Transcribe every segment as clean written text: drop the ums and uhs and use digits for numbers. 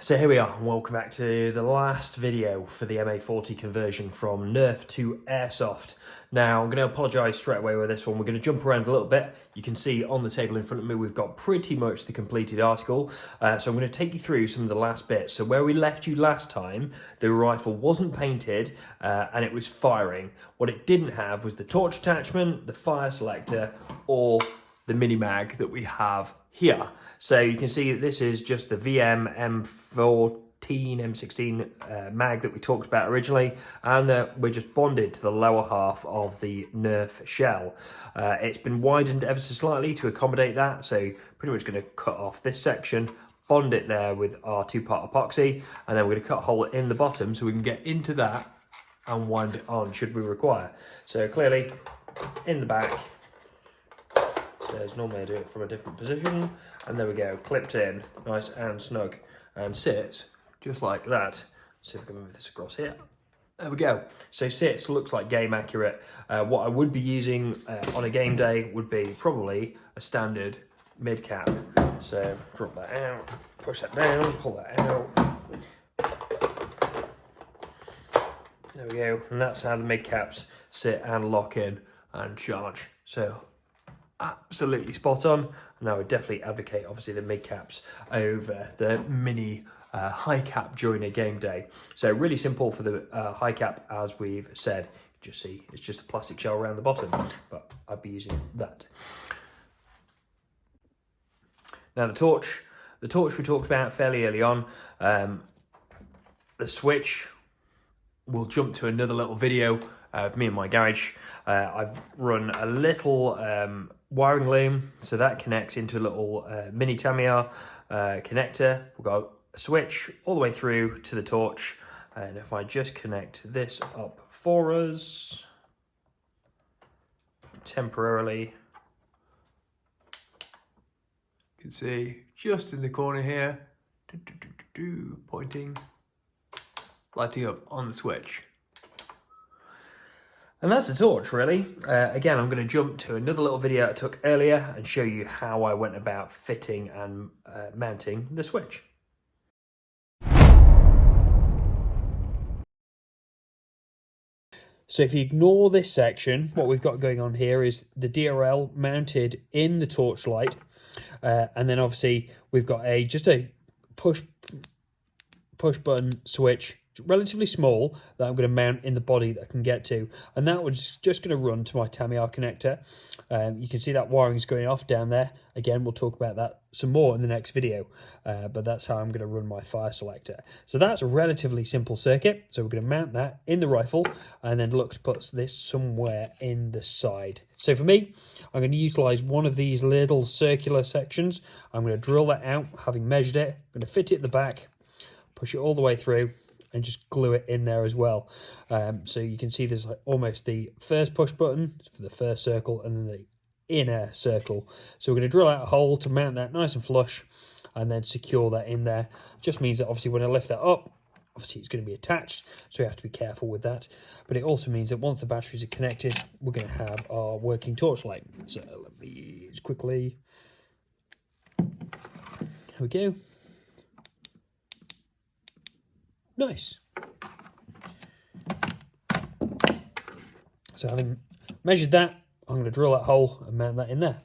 So here we are, and welcome back to the last video for the MA40 conversion from Nerf to Airsoft. Now, I'm going to apologise straight away with this one. We're going to jump around a little bit. You can see on the table in front of me, we've got pretty much the completed article. So I'm going to take you through some of the last bits. So where we left you last time, the rifle wasn't painted and it was firing. What it didn't have was the torch attachment, the fire selector, or the mini mag that we have here. So you can see that this is just the VM M14, M16 mag that we talked about originally, and that we're just bonded to the lower half of the Nerf shell. It's been widened ever so slightly to accommodate that, so pretty much going to cut off this section, bond it there with our two-part epoxy, and then we're going to cut a hole in the bottom so we can get into that and wind it on should we require. So clearly, in the back, as normally I do it from a different position, and there we go, clipped in, nice and snug, and sits just like that. So if we can move this across here, there we go. So sits, looks like game accurate. What I would be using on a game day would be probably a standard mid cap. So drop that out, push that down, pull that out. There we go, and that's how the mid caps sit and lock in and charge. So absolutely spot on, and I would definitely advocate obviously the mid caps over the mini high cap during a game day. So really simple for the high cap, as we've said. Just see, it's just a plastic shell around the bottom, but I'd be using that. Now the torch we talked about fairly early on. The switch, we'll jump to another little video of me in my garage. I've run a little wiring loom, so that connects into a little mini Tamiya connector. We've got a switch all the way through to the torch, and if I just connect this up for us temporarily, you can see just in the corner here, pointing, lighting up on the switch. And that's the torch, really. Again, I'm going to jump to another little video I took earlier and show you how I went about fitting and mounting the switch. So if you ignore this section, what we've got going on here is the DRL mounted in the torch light. And then obviously we've got just a push button switch, relatively small, that I'm going to mount in the body that I can get to, and that was just going to run to my Tamiya connector. You can see that wiring is going off down there. Again, we'll talk about that some more in the next video, but that's how I'm going to run my fire selector. So that's a relatively simple circuit. So we're going to mount that in the rifle and then look to put this somewhere in the side. So for me, I'm going to utilize one of these little circular sections. I'm going to drill that out, having measured it. I'm going to fit it at the back, push it all the way through, and just glue it in there as well. So you can see there's like almost the first push button for the first circle and then the inner circle. So we're going to drill out a hole to mount that nice and flush and then secure that in there. Just means that obviously when I lift that up, obviously it's going to be attached, so we have to be careful with that. But it also means that once the batteries are connected, we're going to have our working torch light. So let me just quickly, here we go. Nice. So having measured that, I'm going to drill that hole and mount that in there.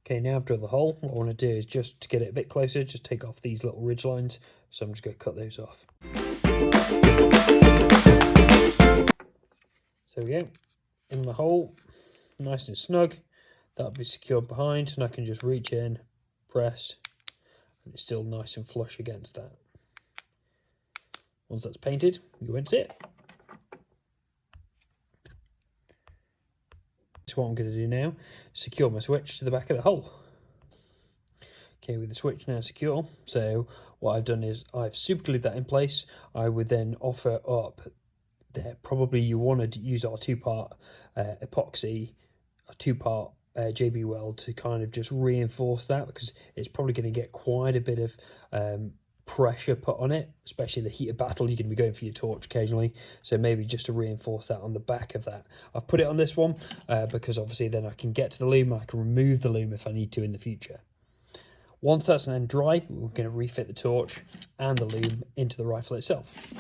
Okay, now I've drilled the hole, what I want to do is just to get it a bit closer, just take off these little ridge lines. So I'm just going to cut those off. There we go, in the hole, nice and snug. That'll be secured behind, and I can just reach in, press, and it's still nice and flush against that. Once that's painted, you won't see it. So what I'm going to do now, secure my switch to the back of the hole. Okay, with the switch now secure, so what I've done is I've super glued that in place. I would then offer up there, probably you want to use our two-part epoxy, a two-part JB weld to kind of just reinforce that, because it's probably going to get quite a bit of pressure put on it, especially the heat of battle. You're going to be going for your torch occasionally, so maybe just to reinforce that on the back of that. I've put it on this one because obviously then I can get to the loom and I can remove the loom if I need to in the future. Once that's then dry, we're going to refit the torch and the loom into the rifle itself.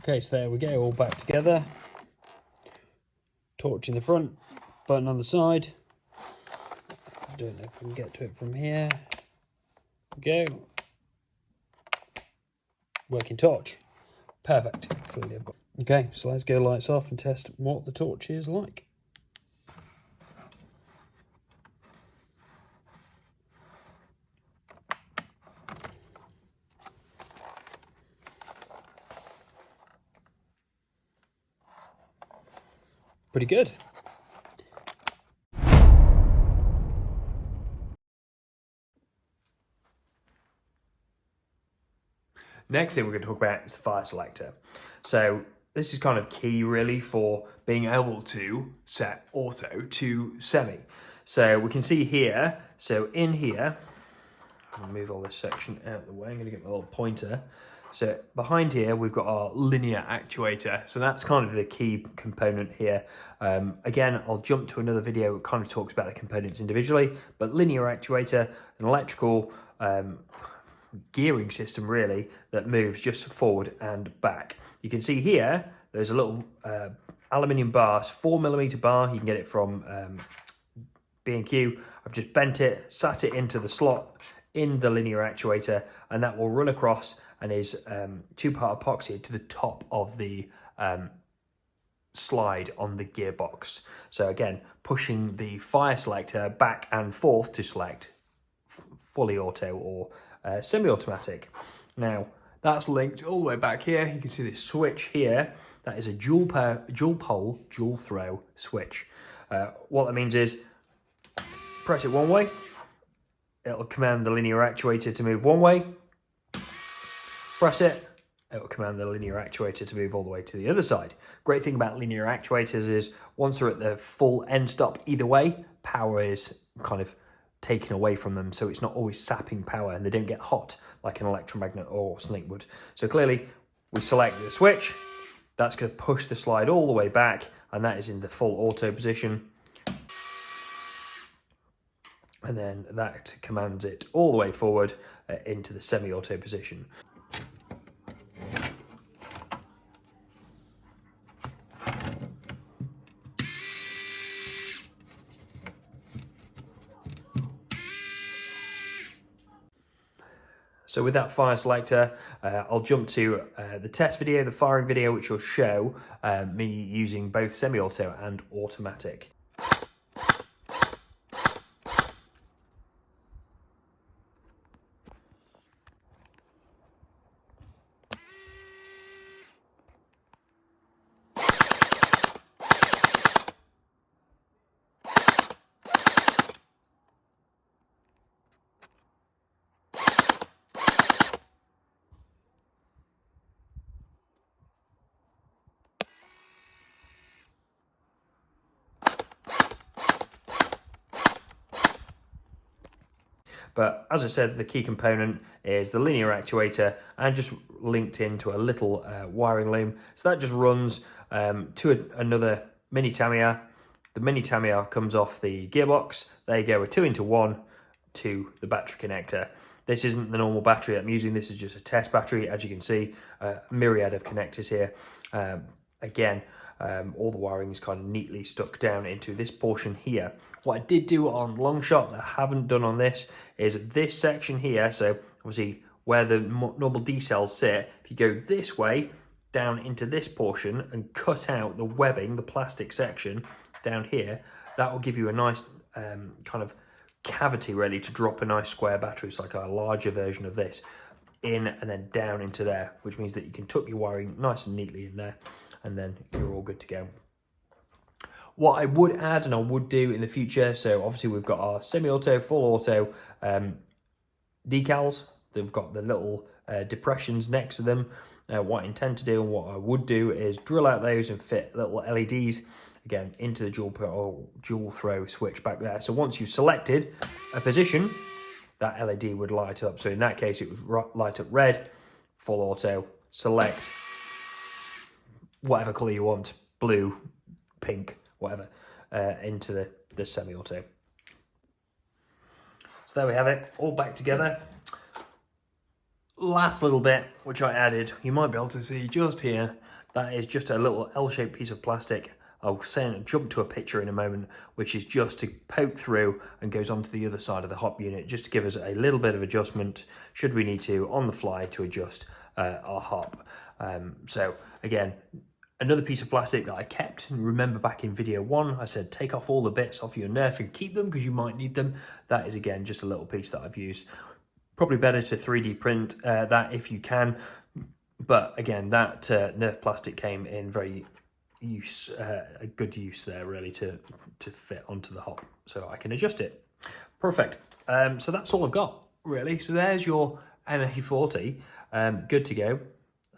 Okay, so there we go, all back together. Torch in the front, button on the side. I don't know if I can get to it from here. Go. Working torch. Perfect. Okay, so let's go lights off and test what the torch is like. Pretty good. Next thing we're going to talk about is the fire selector. So this is kind of key really for being able to set auto to semi. So we can see here, so in here, I'll move all this section out of the way. I'm going to get my little pointer. So behind here, we've got our linear actuator. So that's kind of the key component here. Again, I'll jump to another video that kind of talks about the components individually, but linear actuator, an electrical gearing system really that moves just forward and back. You can see here, there's a little aluminium bar, 4mm bar. You can get it from B&Q. I've just bent it, sat it into the slot in the linear actuator, and that will run across and is two-part epoxy to the top of the slide on the gearbox. So again, pushing the fire selector back and forth to select fully auto or semi-automatic. Now, that's linked all the way back here. You can see this switch here. That is a dual pole, dual throw switch. What that means is, press it one way, it'll command the linear actuator to move one way. Press it, it'll command the linear actuator to move all the way to the other side. Great thing about linear actuators is once they're at the full end stop either way, power is kind of taken away from them, so it's not always sapping power and they don't get hot like an electromagnet or something would. So clearly, we select the switch, that's going to push the slide all the way back, and that is in the full auto position. And then that commands it all the way forward into the semi-auto position. So with that fire selector, I'll jump to the test video, the firing video, which will show me using both semi-auto and automatic. But as I said, the key component is the linear actuator and just linked into a little wiring loom. So that just runs to another mini Tamiya. The mini Tamiya comes off the gearbox. There you go, a 2-in-1 to the battery connector. This isn't the normal battery I'm using. This is just a test battery. As you can see, a myriad of connectors here. Again, all the wiring is kind of neatly stuck down into this portion here. What I did do on long shot that I haven't done on this is this section here. So obviously where the normal D cells sit, if you go this way down into this portion and cut out the webbing, the plastic section down here, that will give you a nice kind of cavity ready to drop a nice square battery. It's like a larger version of this in and then down into there, which means that you can tuck your wiring nice and neatly in there, and then you're all good to go. What I would add and I would do in the future, so obviously we've got our semi-auto, full auto decals. They've got the little depressions next to them. What I intend to do and what I would do is drill out those and fit little LEDs, again, into the dual throw switch back there. So once you've selected a position, that LED would light up. So in that case, it would light up red, full auto, select whatever colour you want, blue, pink, whatever, into the semi-auto. So there we have it, all back together. Last little bit, which I added, you might be able to see just here, that is just a little L-shaped piece of plastic. I'll jump to a picture in a moment, which is just to poke through and goes onto the other side of the hop unit, just to give us a little bit of adjustment, should we need to, on the fly, to adjust our hop. So again, another piece of plastic that I kept, and remember back in video 1, I said take off all the bits off your Nerf and keep them because you might need them. That is again just a little piece that I've used. Probably better to 3D print that if you can, but again, that Nerf plastic came in a good use there really to fit onto the hop, so I can adjust it. Perfect. So that's all I've got really. So there's your MA40, good to go.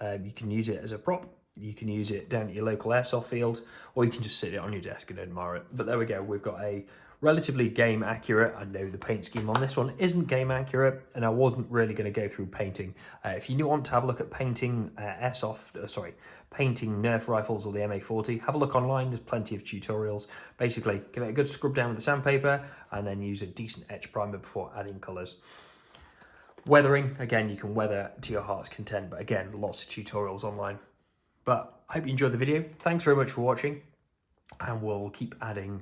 You can use it as a prop. You can use it down at your local airsoft field, or you can just sit it on your desk and admire it. But there we go, we've got a relatively game accurate. I know the paint scheme on this one isn't game accurate, and I wasn't really going to go through painting. If you want to have a look at painting painting Nerf rifles or the MA40, have a look online. There's plenty of tutorials. Basically, give it a good scrub down with the sandpaper, and then use a decent etch primer before adding colours. Weathering, again, you can weather to your heart's content, but again, lots of tutorials online. But I hope you enjoyed the video. Thanks very much for watching, and we'll keep adding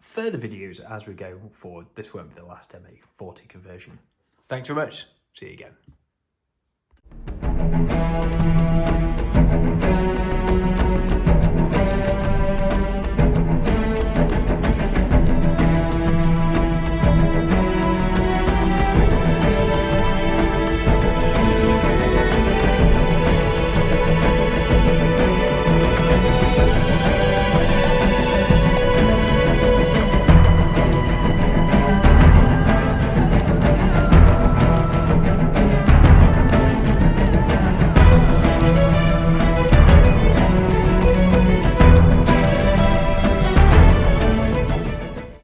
further videos as we go forward. This won't be the last MA40 conversion. Thanks very much. See you again.